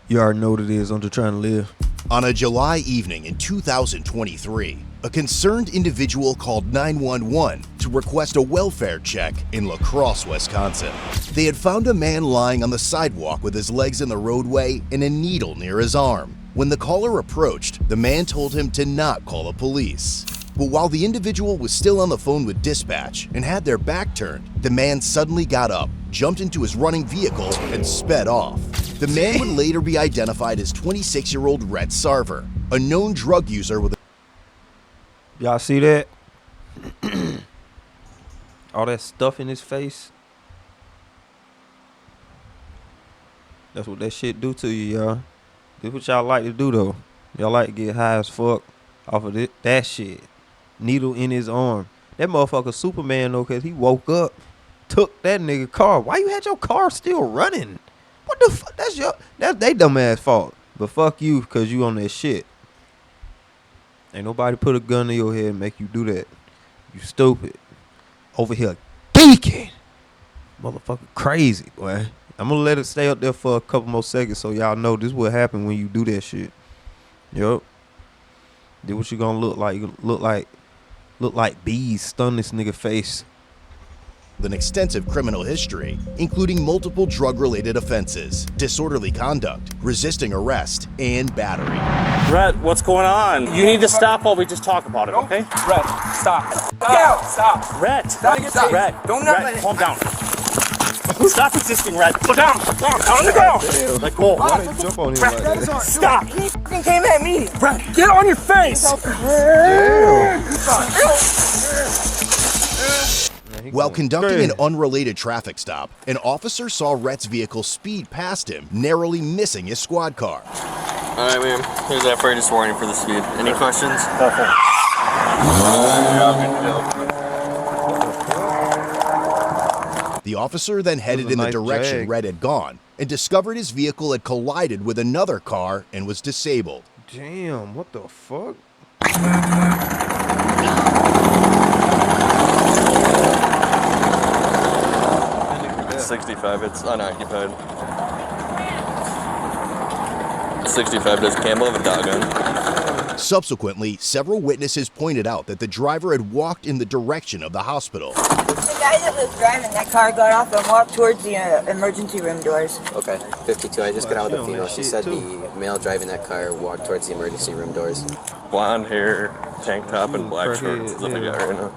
You already know what it is. I'm just trying to live. On a July evening in 2023, a concerned individual called 911 to request a welfare check in La Crosse, Wisconsin. They had found a man lying on the sidewalk with his legs in the roadway and a needle near his arm. When the caller approached, the man told him to not call the police. But while the individual was still on the phone with dispatch and had their back turned, the man suddenly got up, jumped into his running vehicle, and sped off. The man would later be identified as 26-year-old Rhett Sarver, a known drug user with a... Y'all see that? All that stuff in his face. That's what that shit do to you, y'all. This what y'all like to do, though. Y'all like to get high as fuck off of that shit. Needle in his arm. That motherfucker Superman, though, because he woke up, took that nigga car. Why you had your car still running? What the fuck? That's they dumbass fault. But fuck you, because you on that shit. Ain't nobody put a gun in your head and make you do that. You stupid. Over here geeking. Motherfucker crazy, boy. I'm going to let it stay up there for a couple more seconds so y'all know this what happen when you do that shit. Yup. Then what you gonna look like? You look like bees stun this nigga face. An extensive criminal history, including multiple drug-related offenses, disorderly conduct, resisting arrest, and battery. Rhett, what's going on? You need to stop while we just talk about it, okay? Rhett, stop. Stop. Rhett, Stop. Rhett, Don't Rhett, calm down. Stop resisting, Rhett. Put down on the ground. Let go. Why they jump on him like that? Stop. He fucking came at me. Rhett, get on your face. While conducting an unrelated traffic stop, an officer saw Rhett's vehicle speed past him, narrowly missing his squad car. All right, ma'am. Here's that Freighter's warning for the speed. Any questions? The officer then headed in the direction Rhett had gone and discovered his vehicle had collided with another car and was disabled. Damn, what the fuck? 65, it's unoccupied. 65, does Campbell have a dog on? Subsequently, several witnesses pointed out that the driver had walked in the direction of the hospital. The guy that was driving that car got off and walked towards the emergency room doors. Okay, 52. I just got out with the female. She said the male driving that car walked towards the emergency room doors. Blonde hair, tank top, and black shorts is what I got right now.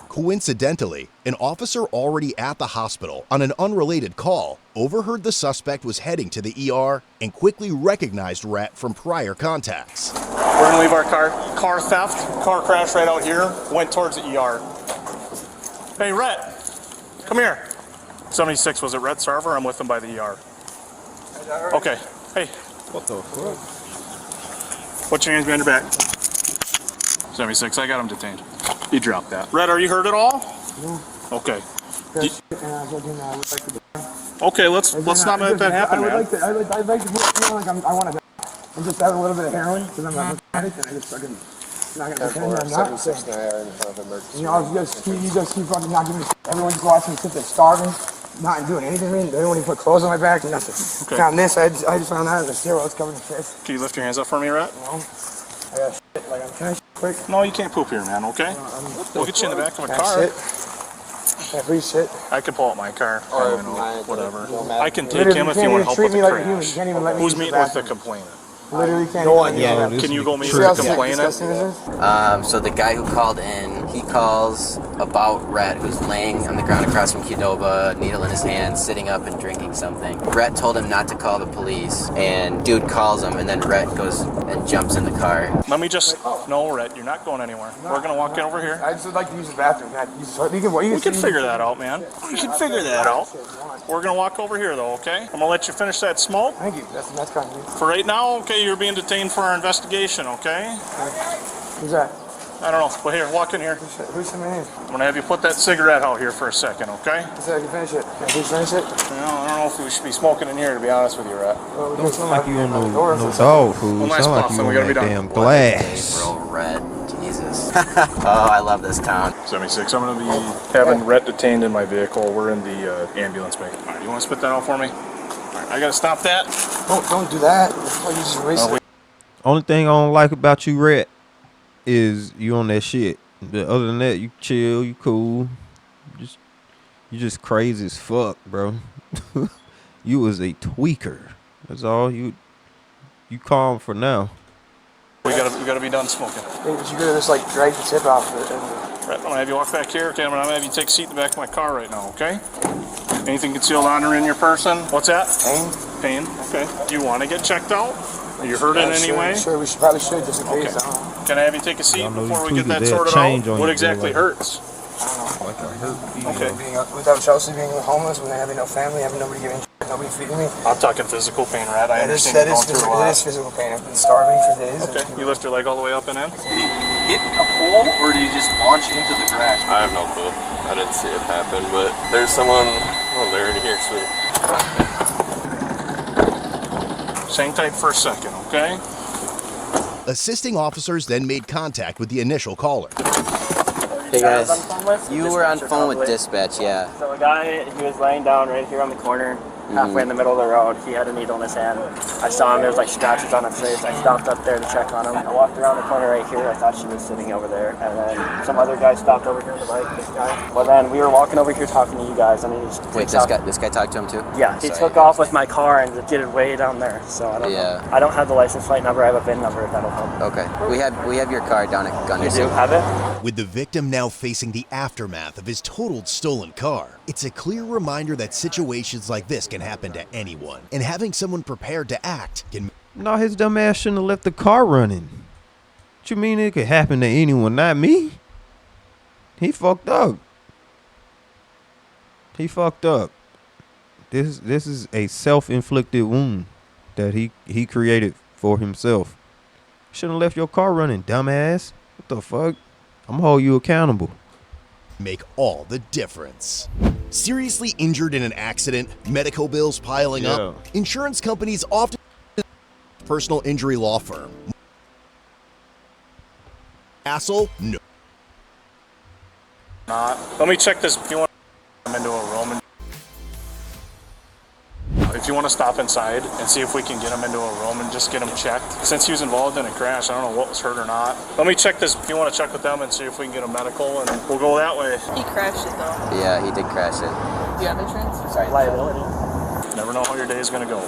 Coincidentally, an officer already at the hospital on an unrelated call overheard the suspect was heading to the ER and quickly recognized Rhett from prior contacts. We're gonna leave our car theft, car crash right out here, went towards the ER. Hey, Rhett, come here. 76, was it Rhett Sarver? I'm with him by the ER. Okay, hey. What the fuck? Put your hands behind your back. 76, I got him detained. You dropped that. Rhett, are you hurt at all? No. Okay. Okay, let's not let that happen, man. I'd like to feel like I want to I'm just having a little bit of heroin because I'm an addict and I just fucking not gonna pretend I'm not. 76 in front of emergency. You know, you just keep fucking not giving a shit. Everyone just watching me sit there starving, not doing anything. They didn't want to put clothes on my back, nothing. Okay. Found this, I just found out the steroids covered in piss. Can you lift your hands up for me, Rhett? You know? I got shit, like I'm trying to quick. No, you can't poop here, man, okay? We'll get you in the back of my car. Can't breathe shit. I can pull out my car. Or whatever. no I can take him if you want to help with the crash. Can't even let me Who's meeting with the complainant? Literally can't. No one. Can you go meet with the complainant? So the guy who called in, he calls about Rhett, who's laying on the ground across from Qdoba, needle in his hand, sitting up and drinking something. Rhett told him not to call the police, and dude calls him, and then Rhett goes and jumps in the car. Let me just... No, Rhett, you're not going anywhere. We're going to walk in over here. I just would like to use the bathroom. We can figure that out, man. We can figure that out. We're going to walk over here, though, okay? I'm going to let you finish that smoke. Thank you. That's kind of you. For right now, okay, you're being detained for our investigation, okay? Who's that? I don't know. Well, here, walk in here. Who's the man? I'm going to have you put that cigarette out here for a second, okay? He said I can finish it. Can you finish it? Well, I don't know if we should be smoking in here, to be honest with you, Rhett. Don't sound like you on no dog food. Well, nice Sound like puff, you and on we gotta that be damn done. glass. Bro, Rhett. Jesus. Oh, I love this town. 76, I'm going to be having Rhett detained in my vehicle. We're in the ambulance bay. All right, you want to spit that out for me? Alright, I gotta stop that. Don't do that. You just waste it. Only thing I don't like about you, Red, is you on that shit. But other than that, you chill, you cool. You just crazy as fuck, bro. You was a tweaker. That's all. You calm for now. We gotta be done smoking. Hey, but you could have just like dragged the tip off of it. Right, I'm gonna have you walk back here. Okay, I'm gonna have you take a seat in the back of my car right now, okay? Anything concealed on or in your person? What's that? Pain. Pain, okay. Do you want to get checked out? Are you hurt in any way? Sure, we probably should just in Okay. case. I don't know. Can I have you take a seat Y'all know before you we get that tweakers, they'll sorted change out? on What you, exactly boy, like- hurts? Like I hurt you. Okay. Without Chelsea being homeless, without having no family, having nobody giving shit, nobody feeding me. I'm talking physical pain, Rat. I That is understand you're going through a physical, lot. it is physical pain. I've been starving for days. Okay, you lift your leg all the way up and in? Hit a pole, or did you just launch into the grass? I have no clue. I didn't see it happen, but there's someone. Oh, they're in here, sweet. Hang tight for a second, okay? Assisting officers then made contact with the initial caller. Hey guys, you were on phone with dispatch, yeah. So a guy, he was laying down right here on the corner, halfway in the middle of the road. He had a needle in his hand. I saw him, there was like scratches on his face. I stopped up there to check on him. I walked around the corner right here. I thought she was sitting over there. And then some other guy stopped over here on the bike, this guy. Well then, we were walking over here talking to you guys, and he just Wait, takes this guy talked to him too? Yeah, he Sorry, took guys. off with my car and did it way down there. So I don't know. I don't have the license plate number. I have a VIN number if that'll help. Okay, we have your car down at You do Gunderson. have it? With the victim now facing the aftermath of his totaled stolen car, it's a clear reminder that situations like this can happen to anyone, and having someone prepared to act can. No, his dumb ass shouldn't have left the car running. What you mean it could happen to anyone, not me? He fucked up. He fucked up. This is a self-inflicted wound that he created for himself. Shouldn't have left your car running, dumbass. What the fuck? I'm gonna hold you accountable. Make all the difference. Seriously injured in an accident, medical bills piling up, insurance companies often personal injury law firm. Hassle? No. Not. Let me check this. If you want to come into a room and if you want to stop inside and see if we can get him into a room and just get him checked. Since he was involved in a crash, I don't know what was hurt or not. Let me check this. If you want to check with them and see if we can get a medical, and we'll go that way. He crashed it though. Yeah, he did crash it. Do you have insurance? Sorry. Liability. Never know how your day is going to go.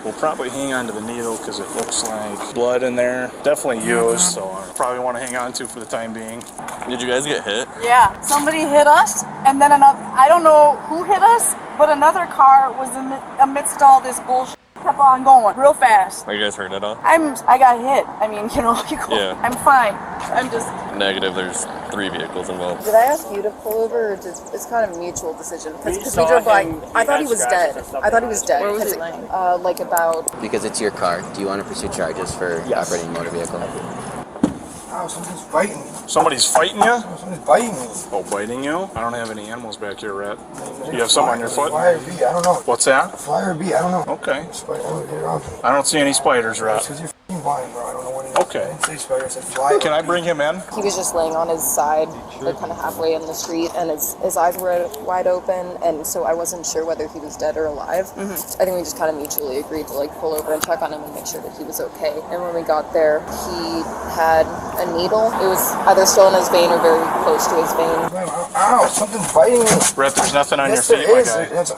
We'll probably hang on to the needle because it looks like blood in there. Definitely used, so I probably want to hang on to for the time being. Did you guys get hit? Yeah. Somebody hit us, and then another. I don't know who hit us, but another car was amidst all this bullshit. Kept on going real fast. Are you guys hurt at all? I got hit. I mean, Yeah. I'm fine. I'm just. Negative. There's 3 vehicles involved. Did I ask you to pull over, or it's kind of a mutual decision? Because we saw drove by, him, I he thought had he was scratches dead. and stuff I thought he like was that. dead. Where was because he laying? like about. Because it's your car. Do you want to pursue charges for operating a motor vehicle? Ow, something's biting me. Somebody's fighting you? Something's biting me. Oh, biting you? I don't have any animals back here, Rhett. You have something on your foot? Fly or bee, I don't know. What's that? Fly or bee, I don't know. Okay. Spider, I don't get it off me. I don't see any spiders, Rhett. Because you're f***ing blind, bro. I don't know what it is. Okay. I didn't say spider, I said fly. Can I bring him in? He was just laying on his side, like kind of halfway in the street, and his eyes were wide open, and so I wasn't sure whether he was dead or alive. I think we just kind of mutually agreed to like pull over and check on him and make sure that he was okay. And when we got there, he had a needle. It was either still in his vein or very close to his vein. Ow, something's biting me. Rhett, there's nothing on Yes, your feet, there my is. guy. That's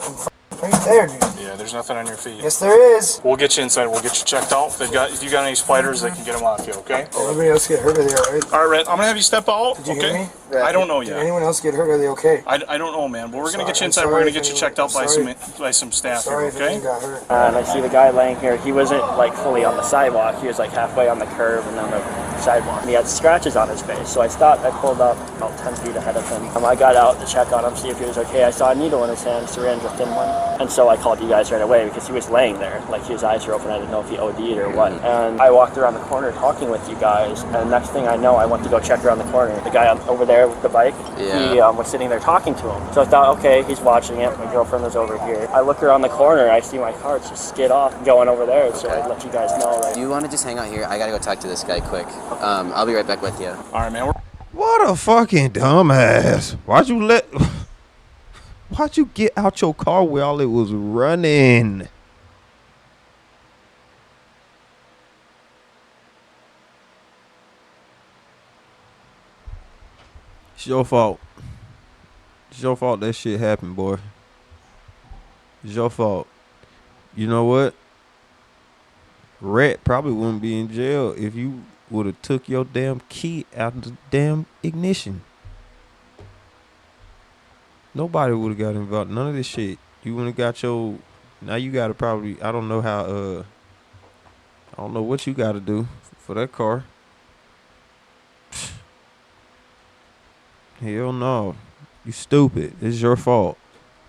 right there, dude. Yeah, there's nothing on your feet. Yes, there is. We'll get you inside. We'll get you checked out. If you got any spiders, they can get them off you, okay? Did anybody else get hurt? Are they alright? All right, Rhett, I'm going to have you step out, Did you okay? hear me? I don't know Did yet. anyone else get hurt? Are they okay? I don't know, man, but we're going to get you I'm inside. sorry We're going to if get you anyone- checked out by sorry. some staff here, Sorry if okay? anyone got hurt. And I see the guy laying here. He wasn't like fully on the sidewalk. He was like halfway on the curb and on the sidewalk. And he had scratches on his face. So I stopped. I pulled up about 10 feet ahead of him. I got out to check on him, see if he was okay. I saw a needle in his hand, syringe, a thin one. And so I called you guys right away because he was laying there. Like his eyes were open. I didn't know if he OD'd or what. And I walked around the corner talking with you guys. And next thing I know, I went to go check around the corner. The guy over there with the bike, he was sitting there talking to him. So I thought, okay, he's watching it. My girlfriend was over here. I look around the corner. I see my car just skid off going over there. So I let you guys know. Do you want to just hang out here? I gotta go talk to this guy quick. I'll be right back with you. All right, man. What a fucking dumbass. Why'd you get out your car while it was running? It's your fault. It's your fault that shit happened, boy. It's your fault. You know what? Rat probably wouldn't be in jail if you would have took your damn key out of the damn ignition. Nobody would have got involved. None of this shit. You wouldn't have got your. Now you gotta probably. I don't know how. I don't know what you gotta do for that car. Hell no. You stupid. It's your fault.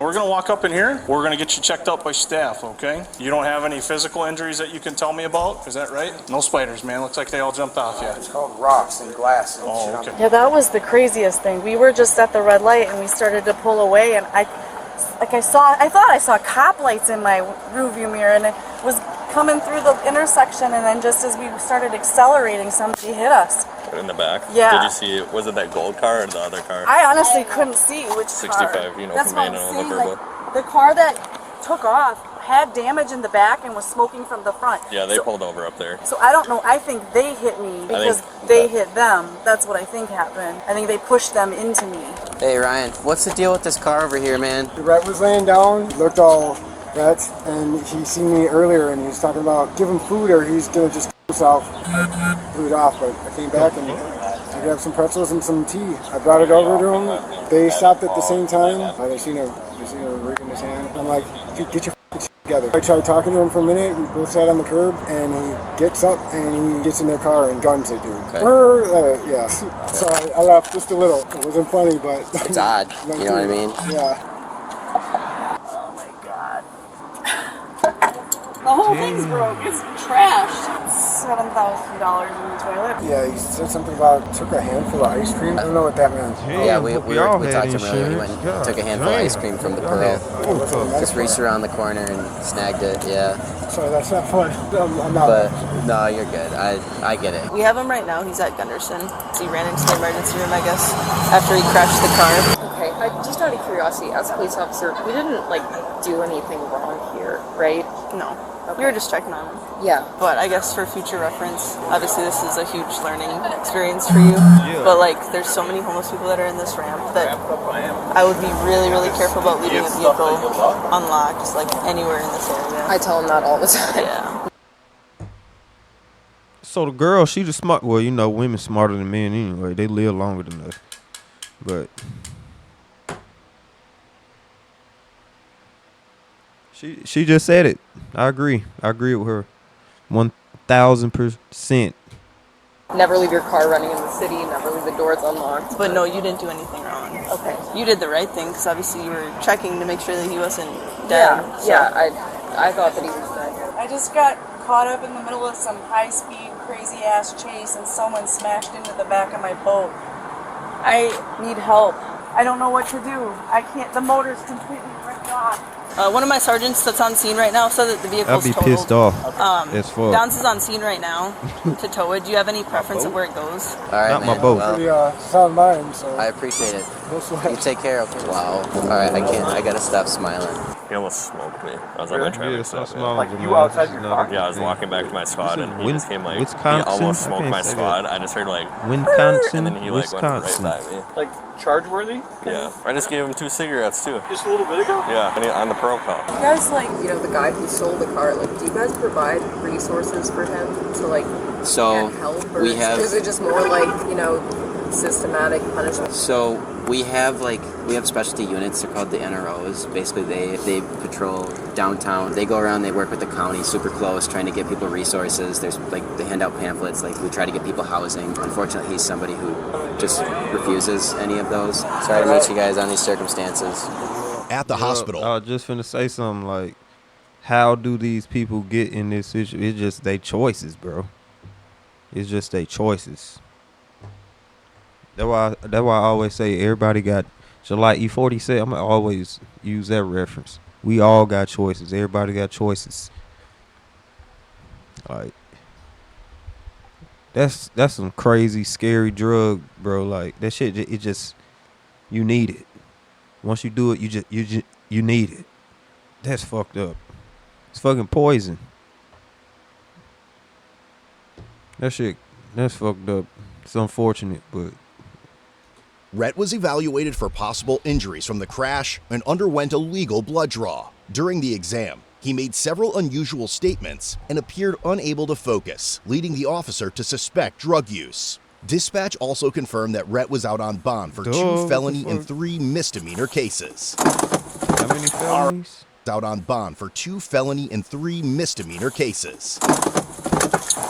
We're going to walk up in here. We're going to get you checked out by staff, okay? You don't have any physical injuries that you can tell me about? Is that right? No spiders, man. Looks like they all jumped off you. It's called rocks and glass. And Oh, okay. Yeah, that was the craziest thing. We were just at the red light and we started to pull away, and I thought I saw cop lights in my rearview mirror, and it was coming through the intersection, and then just as we started accelerating, somebody hit us. In the back? Yeah. Did you see, was it that gold car or the other car? I honestly couldn't see which 65, car. you know, That's from what Maine I'm and saying. Liverpool. Like, the car that took off had damage in the back and was smoking from the front. Yeah, they pulled over up there. So I don't know. I think they hit me because they hit them. That's what I think happened. I think they pushed them into me. Hey Ryan, what's the deal with this car over here, man? The rat was laying down, looked all rat, and he seen me earlier, and he was talking about give him food or he's gonna just kill himself. I blew it off, but I came back and I grabbed some pretzels and some tea. I brought it over to him. They stopped at the same time. They seen a rig in his hand. I'm like, dude, get your shit together. I tried talking to him for a minute. We both sat on the curb, and he gets up and he gets in their car and guns it, dude. Okay. Yeah. So I laughed just a little. It wasn't funny, but It's odd. You know what I mean? Yeah. Oh my god. The whole thing's broke. It's trashed. $7,000 in the toilet. Yeah, he said something about took a handful of ice cream. I don't know what that meant. Yeah, we talked to him earlier. He went and took a handful of ice cream from the Pearl. Just reached around the corner and snagged it, yeah. Sorry, that's not fun. I'm not. But, no, you're good. I get it. We have him right now. He's at Gunderson. He ran into the emergency room, I guess, after he crashed the car. Okay, just out of curiosity, as a police officer, we didn't do anything wrong here, right? No. Okay. We were just checking on him. Yeah. But I guess for future reference, obviously this is a huge learning experience for you. Yeah. But there's so many homeless people that are in this ramp that I would be really, really careful about leaving a vehicle unlocked, anywhere in this area. I tell him that all the time. Yeah. So the girl, she the smart. Well, you know, women smarter than men anyway. They live longer than us. But she just said it. I agree. I agree with her, 1,000%. Never leave your car running in the city. Never leave the doors unlocked. But no, you didn't do anything wrong. Okay. You did the right thing because obviously you were checking to make sure that he wasn't dead. Yeah. I thought that he was dead. I just got caught up in the middle of some high-speed, crazy-ass chase, and someone smashed into the back of my boat. I need help. I don't know what to do. I can't. The motor's completely ripped off. One of my sergeants that's on scene right now said that the vehicle's I'd be totaled. pissed off as fuck. Dons is on scene right now to tow it. Do you have any preference of where it goes? All right, Not man. my boat. Well, Sound mine, so. I appreciate it. No sweat. You take care. Okay. Wow. All right, I gotta stop smiling. He almost smoked me. I was on my traffic stop. you outside your car? Yeah, I was walking back to my squad and he just came Wisconsin? he almost I smoked can't my say squad. I just heard Wisconsin, and then he went Wisconsin. right by me. Charge worthy? Yeah. I just gave him 2 cigarettes too. Just a little bit ago? Yeah, and on the Pearl call. You guys the guy who sold the car, do you guys provide resources for him to So get help? Or we have. is it just more systematic punishment? So we have specialty units. They're called the NROs. Basically, they patrol downtown. They go around. They work with the county, super close, trying to get people resources. There's they hand out pamphlets. We try to get people housing. Unfortunately, he's somebody who just refuses any of those. Sorry to meet you guys on these circumstances. At the hospital. I was just finna say something how do these people get in this situation? It's just their choices, bro. It's just their choices. That's why I always say everybody got, so like E40 said, I'm going to always use that reference. We all got choices. Everybody got choices. That's some crazy, scary drug, bro. That shit, it just, you need it. Once you do it, you need it. That's fucked up. It's fucking poison. That shit, that's fucked up. It's unfortunate, but Rhett was evaluated for possible injuries from the crash and underwent a legal blood draw. During the exam, he made several unusual statements and appeared unable to focus, leading the officer to suspect drug use. Dispatch also confirmed that Rhett was out on bond for 2 felony and 3 misdemeanor cases. How many felonies? Out on bond for 2 felony and 3 misdemeanor cases.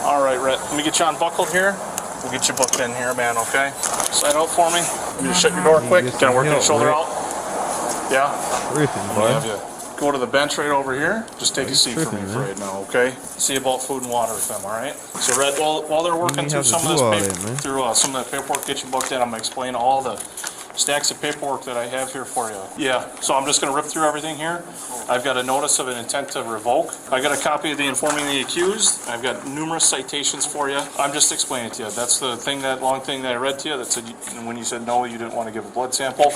All right, Rhett, let me get you unbuckled here. We'll get you booked in here, man, okay? Slide out for me. You just shut your door quick. Can I work your shoulder out? Yeah? Have you go to the bench right over here. Just take a seat for me for right now, okay? See about food and water with them, all right? So, Rhett, while they're working through some of that paperwork, get you booked in, I'm going to explain all the stacks of paperwork that I have here for you. Yeah, so I'm just going to rip through everything here. I've got a notice of an intent to revoke. I got a copy of the informing the accused. I've got numerous citations for you. I'm just explaining it to you. That's the thing, that long thing that I read to you that said when you said no, you didn't want to give a blood sample.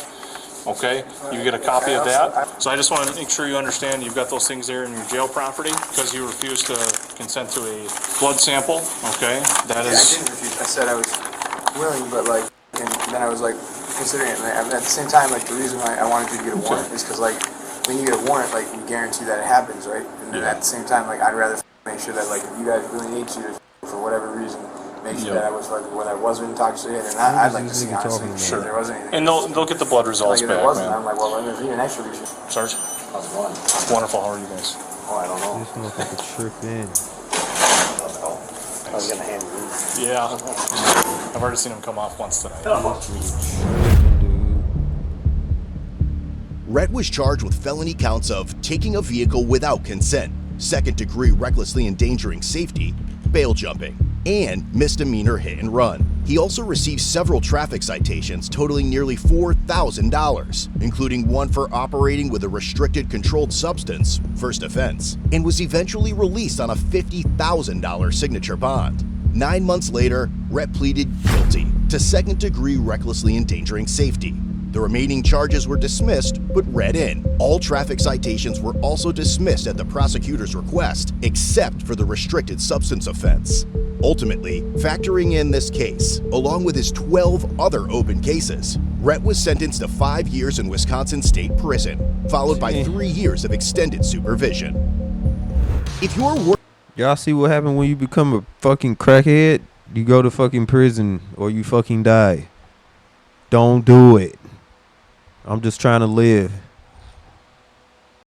Okay, you get a copy of that. So I just want to make sure you understand you've got those things there in your jail property because you refused to consent to a blood sample. Okay, that is. I didn't refuse. I said I was willing, but and then I was considering it. And at the same time, the reason why I wanted you to get a warrant is because when you get a warrant, you guarantee that it happens, right? And then at the same time, I'd rather make sure that if you guys really need to, for whatever reason, make sure that I was whether I wasn't intoxicated or not. I'd like to see honestly if there wasn't anything. And they'll get the blood results if back, there wasn't, man. I'm well, if you're an extra reason. Sarge? How's it going? Wonderful. How are you guys? Oh, I don't know. This motherfucker tripping. I was gonna hand you. Yeah. I've already seen him come off once tonight. Rhett was charged with felony counts of taking a vehicle without consent, second-degree recklessly endangering safety, bail jumping, and misdemeanor hit and run. He also received several traffic citations totaling nearly $4,000, including one for operating with a restricted controlled substance, first offense, and was eventually released on a $50,000 signature bond. 9 months later, Rhett pleaded guilty to second-degree recklessly endangering safety. The remaining charges were dismissed, but read in. All traffic citations were also dismissed at the prosecutor's request, except for the restricted substance offense. Ultimately, factoring in this case, along with his 12 other open cases, Rhett was sentenced to 5 years in Wisconsin State Prison, followed by 3 years of extended supervision. If you're Y'all see what happened when you become a fucking crackhead? You go to fucking prison or you fucking die. Don't do it. I'm just trying to live.